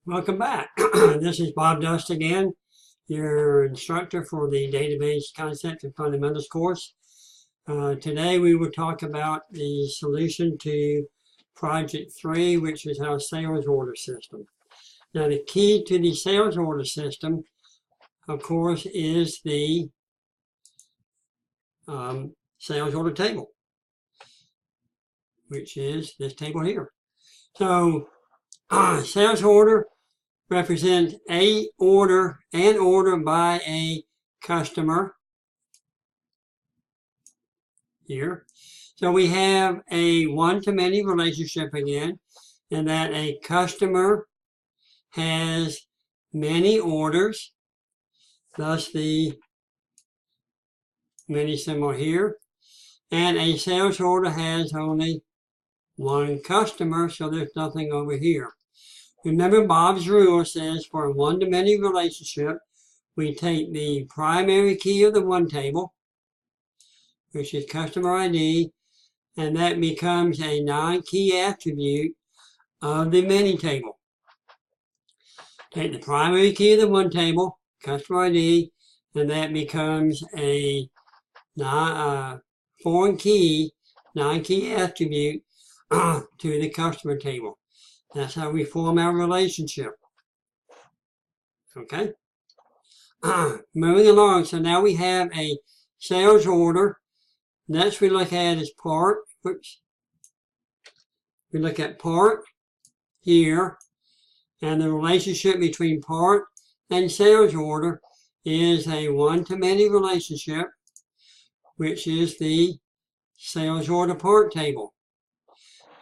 Welcome back. This is Bob Dust again, your instructor for the Database Concepts and Fundamentals course. Today we will talk about the solution to Project 3, which is our sales order system. Now the key to the sales order system, of course, is the sales order table, which is this table here. So sales order represents an order by a customer here. So we have a one-to-many relationship again, in that a customer has many orders, thus the many symbol here, and a sales order has only one customer, so there's nothing over here. Remember, Bob's rule says for a one-to-many relationship, we take the primary key of the one table, which is customer ID, and that becomes a non-key attribute of the many table. Take the primary key of the one table, customer ID, and that becomes a foreign key, non-key attribute to the customer table. That's how we form our relationship. Okay? Moving along, so now we have a sales order. Next we look at is part. Oops. We look at part here, and the relationship between part and sales order is a one-to-many relationship, which is the sales order part table.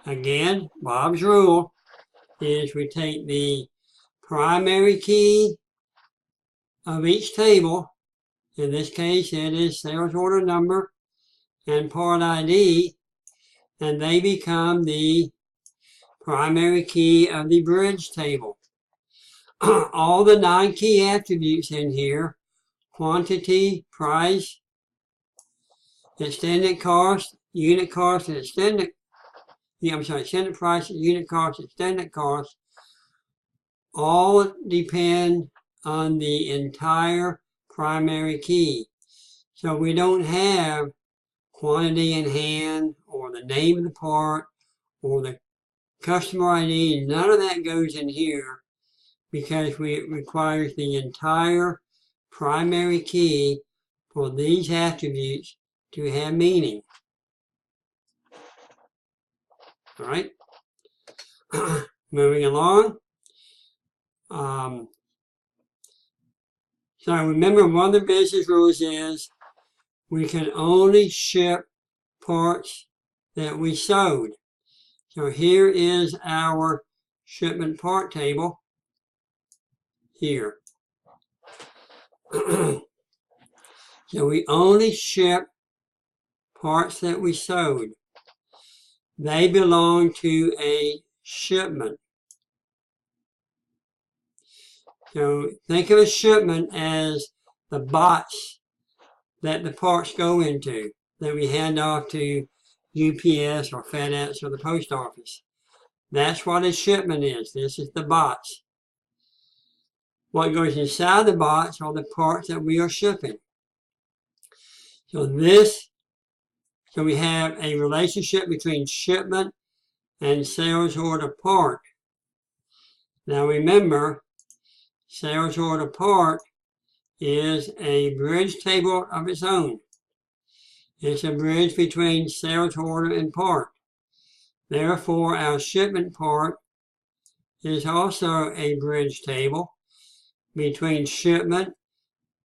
Again, Bob's rule is we take the primary key of each table, in this case it is sales order number and part ID, and they become the primary key of the bridge table. All the non-key attributes in here, quantity, price, extended cost, unit cost, and extended price, unit cost, extended cost, all depend on the entire primary key. So we don't have quantity in hand, or the name of the part, or the customer ID. None of that goes in here because it requires the entire primary key for these attributes to have meaning. All right, moving along. So remember, one of the business rules is we can only ship parts that we sold. So here is our shipment part table here. So we only ship parts that we sold. They belong to a shipment. So think of a shipment as the box that the parts go into, that we hand off to UPS or FedEx or the post office. That's what a shipment is. This is the box. What goes inside the box are the parts that we are shipping. So we have a relationship between shipment and sales order part. Now remember, sales order part is a bridge table of its own. It's a bridge between sales order and part. Therefore, our shipment part is also a bridge table between shipment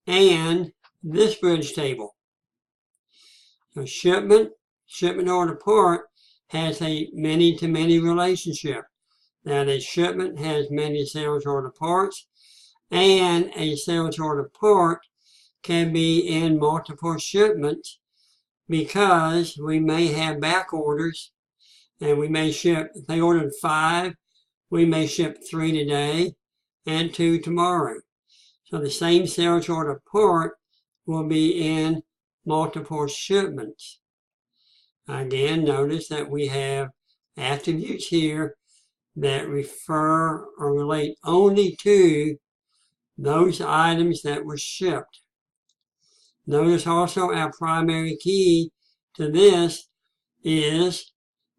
and this bridge table. So shipment order part has a many-to-many relationship. Now the shipment has many sales order parts, and a sales order part can be in multiple shipments because we may have back orders, and we may ship, if they ordered 5, we may ship 3 today and 2 tomorrow. So the same sales order part will be in multiple shipments. Again, notice that we have attributes here that refer or relate only to those items that were shipped. Notice also our primary key to this is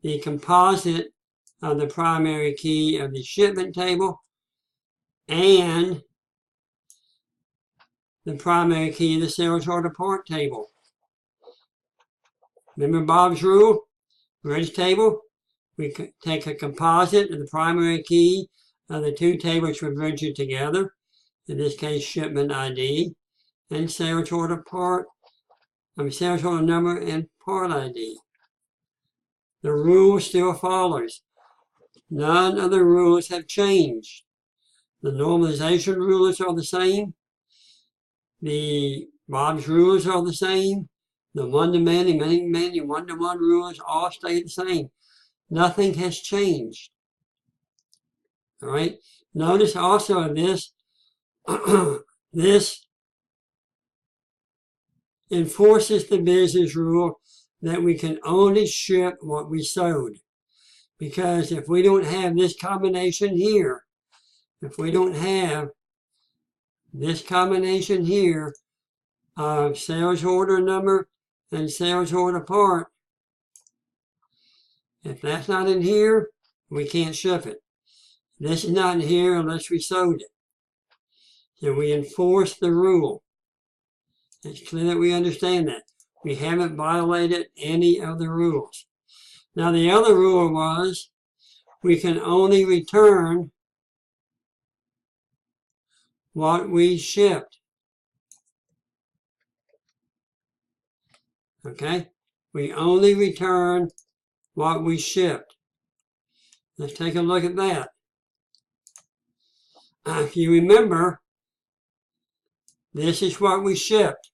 the composite of the primary key of the shipment table and the primary key of the sales order part table. Remember Bob's rule? Bridge table? We take a composite of the primary key of the two tables we're bridging together, in this case shipment ID, and sales order number and part ID. The rule still follows. None of the rules have changed. The normalization rules are the same. The Bob's rules are the same. The one-to-many, many-to-many, one-to-one rules all stay the same. Nothing has changed. All right. Notice also this, this enforces the business rule that we can only ship what we sold. Because if we don't have this combination here, if we don't have this combination here of sales order number and sales order part, if that's not in here, we can't ship it. This is not in here unless we sold it. So we enforce the rule. It's clear that we understand that. We haven't violated any of the rules. Now the other rule was we can only return what we shipped. Okay? We only return what we shipped. Let's take a look at that. If you remember, this is what we shipped.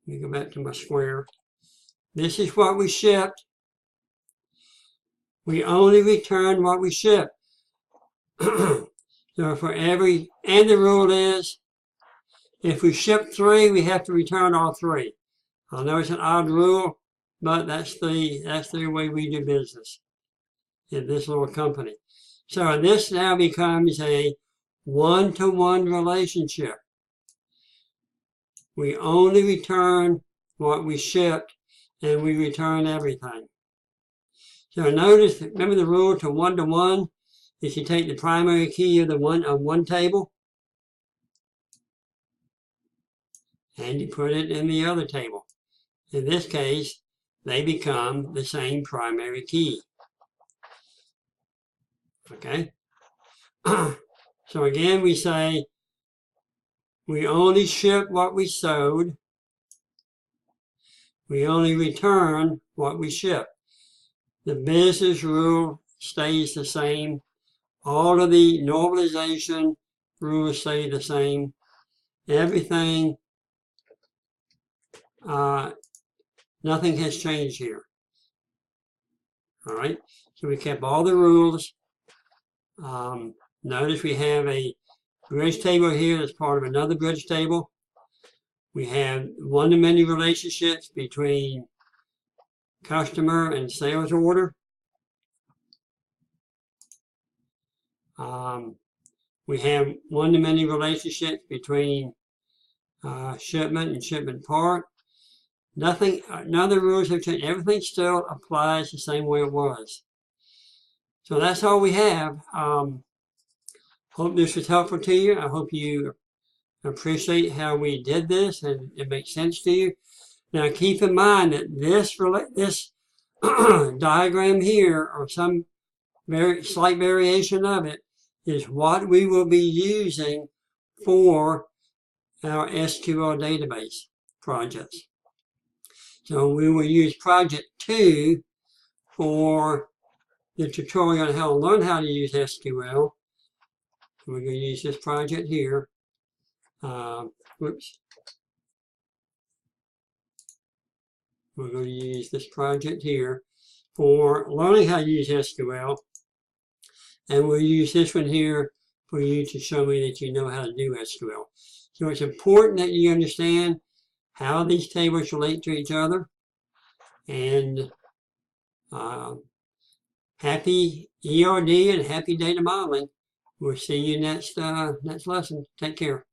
Let me go back to my square. This is what we shipped. We only return what we shipped. So for every, and the rule is, if we ship 3, we have to return all 3. I know it's an odd rule, but that's the way we do business in this little company. So this now becomes a one-to-one relationship. We only return what we shipped, and we return everything. So notice, remember the rule to one-to-one is you take the primary key of one table, and you put it in the other table. In this case, they become the same primary key. Okay? So again, we say we only ship what we sold. We only return what we ship. The business rule stays the same. All of the normalization rules stay the same. Everything, nothing has changed here. All right, so we kept all the rules. Notice we have a bridge table here that's part of another bridge table. We have one-to-many relationships between customer and sales order. We have one-to-many relationships between shipment and shipment part. None of the rules have changed. Everything still applies the same way it was. So that's all we have. Hope this was helpful to you. I hope you appreciate how we did this and it makes sense to you. Now keep in mind that this diagram here, or some very slight variation of it, is what we will be using for our SQL database projects. So we will use project 2 for the tutorial on how to learn how to use SQL. We're going to use this project here. Whoops. We're going to use this project here for learning how to use SQL. And we'll use this one here for you to show me that you know how to do SQL. So it's important that you understand how these tables relate to each other. And happy ERD and happy data modeling. We'll see you next lesson. Take care.